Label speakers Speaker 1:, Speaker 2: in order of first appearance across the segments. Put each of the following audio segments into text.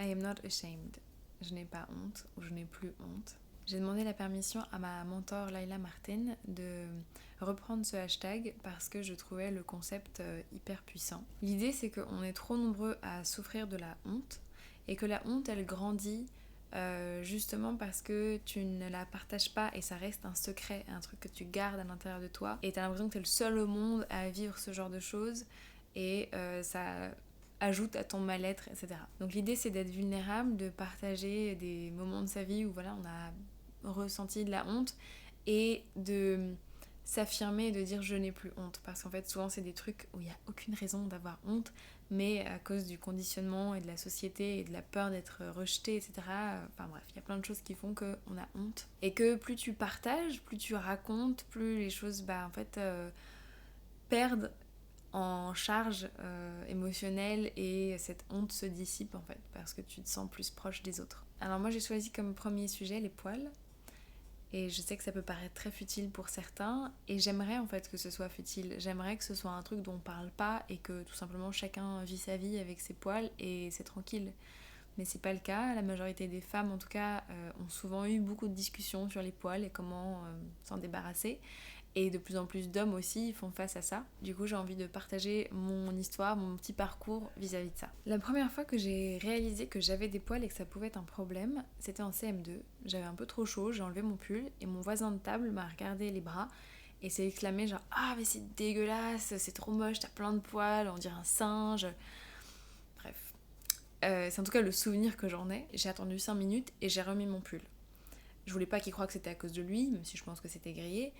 Speaker 1: I am not ashamed. Je n'ai pas honte ou je n'ai plus honte. J'ai demandé la permission à ma mentor Laila Martin de reprendre ce hashtag parce que je trouvais le concept hyper puissant. L'idée c'est qu'on est trop nombreux à souffrir de la honte et que la honte elle grandit justement parce que tu ne la partages pas et ça reste un secret, un truc que tu gardes à l'intérieur de toi et t'as l'impression que t'es le seul au monde à vivre ce genre de choses et ça ajoute à ton mal-être, etc. Donc l'idée c'est d'être vulnérable, de partager des moments de sa vie où voilà, on a ressenti de la honte et de s'affirmer et de dire je n'ai plus honte parce qu'en fait souvent c'est des trucs où il n'y a aucune raison d'avoir honte mais à cause du conditionnement et de la société et de la peur d'être rejeté, etc. Enfin bref, il y a plein de choses qui font qu'on a honte et que plus tu partages, plus tu racontes, plus les choses en fait perdent en charge émotionnelle et cette honte se dissipe en fait parce que tu te sens plus proche des autres. Alors moi j'ai choisi comme premier sujet les poils et je sais que ça peut paraître très futile pour certains et j'aimerais en fait que ce soit futile, j'aimerais que ce soit un truc dont on parle pas et que tout simplement chacun vit sa vie avec ses poils et c'est tranquille. Mais c'est pas le cas, la majorité des femmes en tout cas ont souvent eu beaucoup de discussions sur les poils et comment s'en débarrasser. Et de plus en plus d'hommes aussi font face à ça. Du coup, j'ai envie de partager mon histoire, mon petit parcours vis-à-vis de ça. La première fois que j'ai réalisé que j'avais des poils et que ça pouvait être un problème, c'était en CM2. J'avais un peu trop chaud, j'ai enlevé mon pull et mon voisin de table m'a regardé les bras et s'est exclamé genre «Ah mais c'est dégueulasse, c'est trop moche, t'as plein de poils, on dirait un singe». Bref. C'est en tout cas le souvenir que j'en ai. J'ai attendu 5 minutes et j'ai remis mon pull. Je voulais pas qu'il croie que c'était à cause de lui, même si je pense que c'était grillé.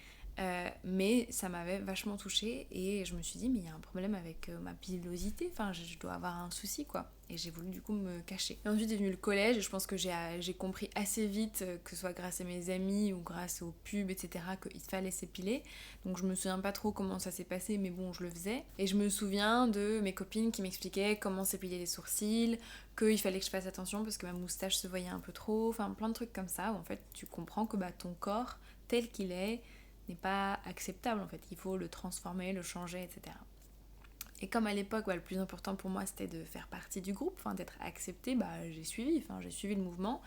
Speaker 1: Mais ça m'avait vachement touchée et je me suis dit mais il y a un problème avec ma pilosité, enfin je dois avoir un souci quoi. Et j'ai voulu du coup me cacher. Et ensuite est venu le collège et je pense que j'ai compris assez vite, que ce soit grâce à mes amis ou grâce aux pubs etc, qu'il fallait s'épiler. Donc je me souviens pas trop comment ça s'est passé mais bon je le faisais. Et je me souviens de mes copines qui m'expliquaient comment s'épiler les sourcils, qu'il fallait que je fasse attention parce que ma moustache se voyait un peu trop, enfin plein de trucs comme ça où en fait tu comprends que ton corps tel qu'il est n'est pas acceptable en fait, il faut le transformer, le changer, etc. Et comme à l'époque, le plus important pour moi c'était de faire partie du groupe, d'être acceptée, j'ai suivi le mouvement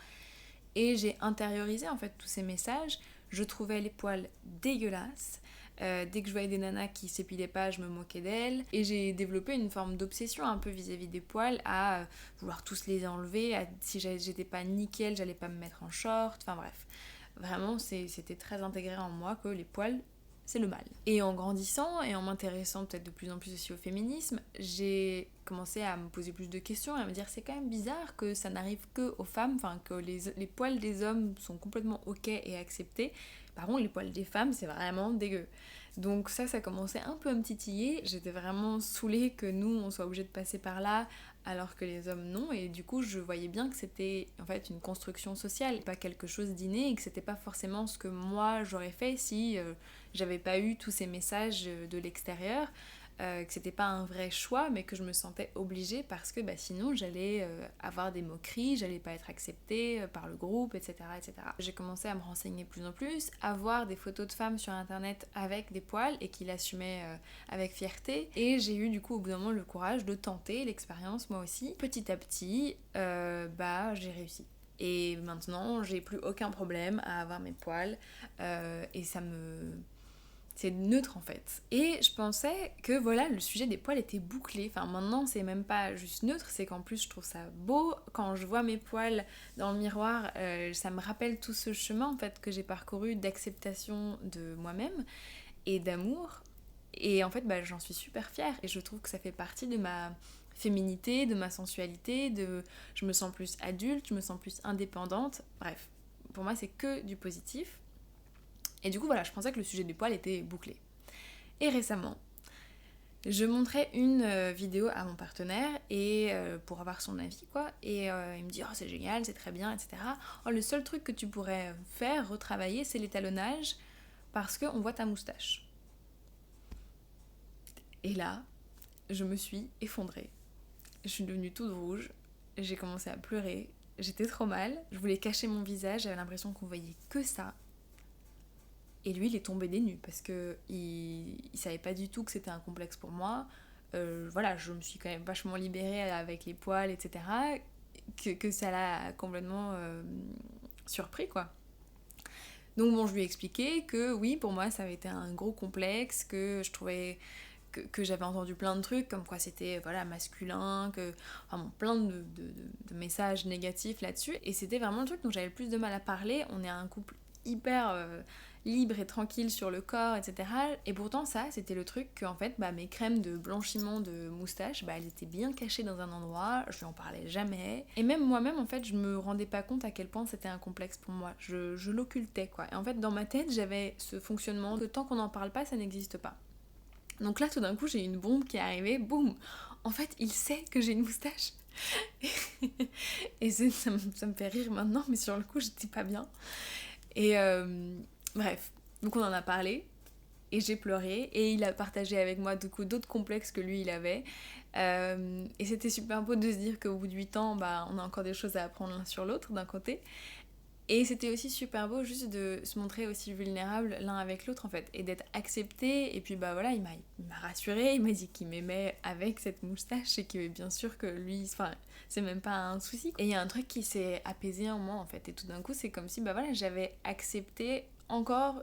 Speaker 1: et j'ai intériorisé en fait tous ces messages. Je trouvais les poils dégueulasses. Dès que je voyais des nanas qui s'épilaient pas, je me moquais d'elles. Et j'ai développé une forme d'obsession un peu vis-à-vis des poils, à vouloir tous les enlever. Si j'étais pas nickel, j'allais pas me mettre en short. Enfin bref, vraiment c'était très intégré en moi que les poils c'est le mal. Et en grandissant et en m'intéressant peut-être de plus en plus aussi au féminisme, j'ai commencé à me poser plus de questions et à me dire c'est quand même bizarre que ça n'arrive que aux femmes, que les poils des hommes sont complètement ok et acceptés. Par contre les poils des femmes c'est vraiment dégueu. Donc ça commençait un peu à me titiller, j'étais vraiment saoulée que nous on soit obligés de passer par là alors que les hommes non, et du coup je voyais bien que c'était en fait une construction sociale, pas quelque chose d'inné, et que c'était pas forcément ce que moi j'aurais fait si j'avais pas eu tous ces messages de l'extérieur, que c'était pas un vrai choix mais que je me sentais obligée parce que sinon j'allais avoir des moqueries, j'allais pas être acceptée par le groupe, etc., etc. J'ai commencé à me renseigner de plus en plus, à voir des photos de femmes sur internet avec des poils et qui l'assumaient avec fierté, et j'ai eu du coup au bout d'un moment le courage de tenter l'expérience moi aussi. Petit à petit, j'ai réussi. Et maintenant, j'ai plus aucun problème à avoir mes poils et c'est neutre en fait. Et je pensais que le sujet des poils était bouclé. Enfin maintenant c'est même pas juste neutre, c'est qu'en plus je trouve ça beau. Quand je vois mes poils dans le miroir, ça me rappelle tout ce chemin en fait que j'ai parcouru d'acceptation de moi-même et d'amour. Et en fait j'en suis super fière et je trouve que ça fait partie de ma féminité, de ma sensualité, je me sens plus adulte, je me sens plus indépendante. Bref, pour moi c'est que du positif. Et du coup, je pensais que le sujet des poils était bouclé. Et récemment, je montrais une vidéo à mon partenaire et pour avoir son avis, quoi. Et il me dit « Oh, c'est génial, c'est très bien, etc. Oh, le seul truc que tu pourrais faire, retravailler, c'est l'étalonnage parce qu'on voit ta moustache. » Et là, je me suis effondrée. Je suis devenue toute rouge, j'ai commencé à pleurer, j'étais trop mal, je voulais cacher mon visage, j'avais l'impression qu'on voyait que ça. Et lui, il est tombé des nues parce que il savait pas du tout que c'était un complexe pour moi. Je me suis quand même vachement libérée avec les poils, etc. que ça l'a complètement surpris, quoi. Donc bon, je lui ai expliqué que oui, pour moi, ça avait été un gros complexe, que je trouvais que j'avais entendu plein de trucs, comme quoi c'était voilà, masculin, enfin bon, plein de messages négatifs là-dessus. Et c'était vraiment le truc dont j'avais le plus de mal à parler. On est un couple hyper libre et tranquille sur le corps, etc. Et pourtant ça, c'était le truc que en fait, mes crèmes de blanchiment de moustache, elles étaient bien cachées dans un endroit, je lui en parlais jamais. Et même moi-même, en fait, je me rendais pas compte à quel point c'était un complexe pour moi. Je l'occultais, quoi. Et en fait, dans ma tête, j'avais ce fonctionnement que tant qu'on n'en parle pas, ça n'existe pas. Donc là, tout d'un coup, j'ai une bombe qui est arrivée, boum. En fait, il sait que j'ai une moustache. Et ça me fait rire maintenant, mais sur le coup, j'étais pas bien. Et bref, donc on en a parlé, et j'ai pleuré, et il a partagé avec moi du coup d'autres complexes que lui, il avait. Et c'était super beau de se dire qu'au bout de 8 ans, on a encore des choses à apprendre l'un sur l'autre, d'un côté. Et c'était aussi super beau juste de se montrer aussi vulnérable l'un avec l'autre en fait, et d'être accepté. Et puis voilà, il m'a rassuré, il m'a dit qu'il m'aimait avec cette moustache et que bien sûr que lui, enfin c'est même pas un souci. Et il y a un truc qui s'est apaisé en moi en fait, et tout d'un coup c'est comme si voilà, j'avais accepté encore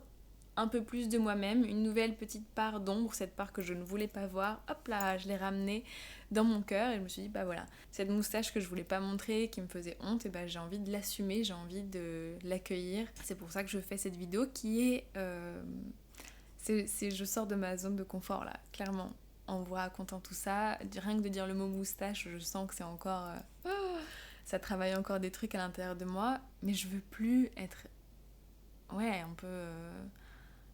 Speaker 1: un peu plus de moi-même, une nouvelle petite part d'ombre, cette part que je ne voulais pas voir, hop là, je l'ai ramenée dans mon cœur et je me suis dit, voilà, cette moustache que je voulais pas montrer, qui me faisait honte, et j'ai envie de l'assumer, j'ai envie de l'accueillir. C'est pour ça que je fais cette vidéo qui est... je sors de ma zone de confort là, clairement. En vous racontant tout ça, rien que de dire le mot moustache, je sens que c'est encore... ça travaille encore des trucs à l'intérieur de moi, mais je veux plus être... Ouais, un peu...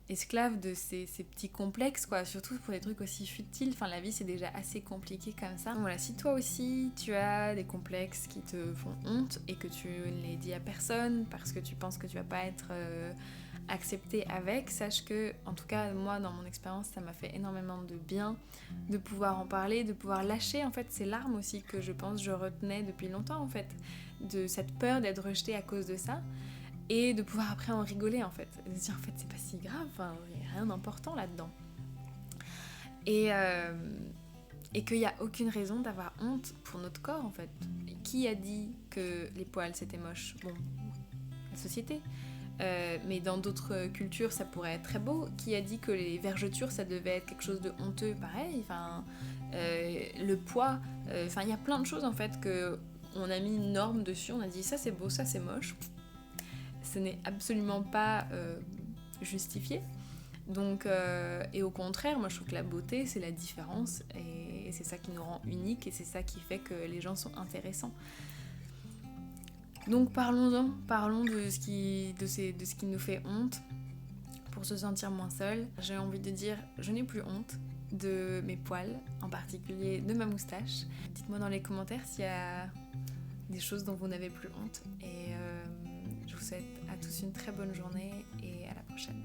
Speaker 1: esclave de ces petits complexes, quoi, surtout pour des trucs aussi futiles. Enfin, la vie c'est déjà assez compliqué comme ça. Donc voilà, si toi aussi tu as des complexes qui te font honte et que tu ne les dis à personne parce que tu penses que tu vas pas être accepté avec, sache que, en tout cas moi dans mon expérience, ça m'a fait énormément de bien de pouvoir en parler, de pouvoir lâcher en fait ces larmes aussi que je pense je retenais depuis longtemps en fait, de cette peur d'être rejetée à cause de ça. Et de pouvoir après en rigoler en fait, de se dire en fait c'est pas si grave, il n'y a rien d'important là-dedans. Et qu'il n'y a aucune raison d'avoir honte pour notre corps en fait. Qui a dit que les poils c'était moche? Bon, la société. Mais dans d'autres cultures ça pourrait être très beau. Qui a dit que les vergetures ça devait être quelque chose de honteux? Pareil, le poids, il y a plein de choses en fait que on a mis une norme dessus, on a dit ça c'est beau, ça c'est moche. Ce n'est absolument pas justifié. Donc, et au contraire, moi je trouve que la beauté c'est la différence et c'est ça qui nous rend uniques et c'est ça qui fait que les gens sont intéressants. Donc parlons-en, parlons de ce qui nous fait honte pour se sentir moins seul. J'ai envie de dire, je n'ai plus honte de mes poils, en particulier de ma moustache. Dites-moi dans les commentaires s'il y a des choses dont vous n'avez plus honte et je vous souhaite à tous une très bonne journée et à la prochaine.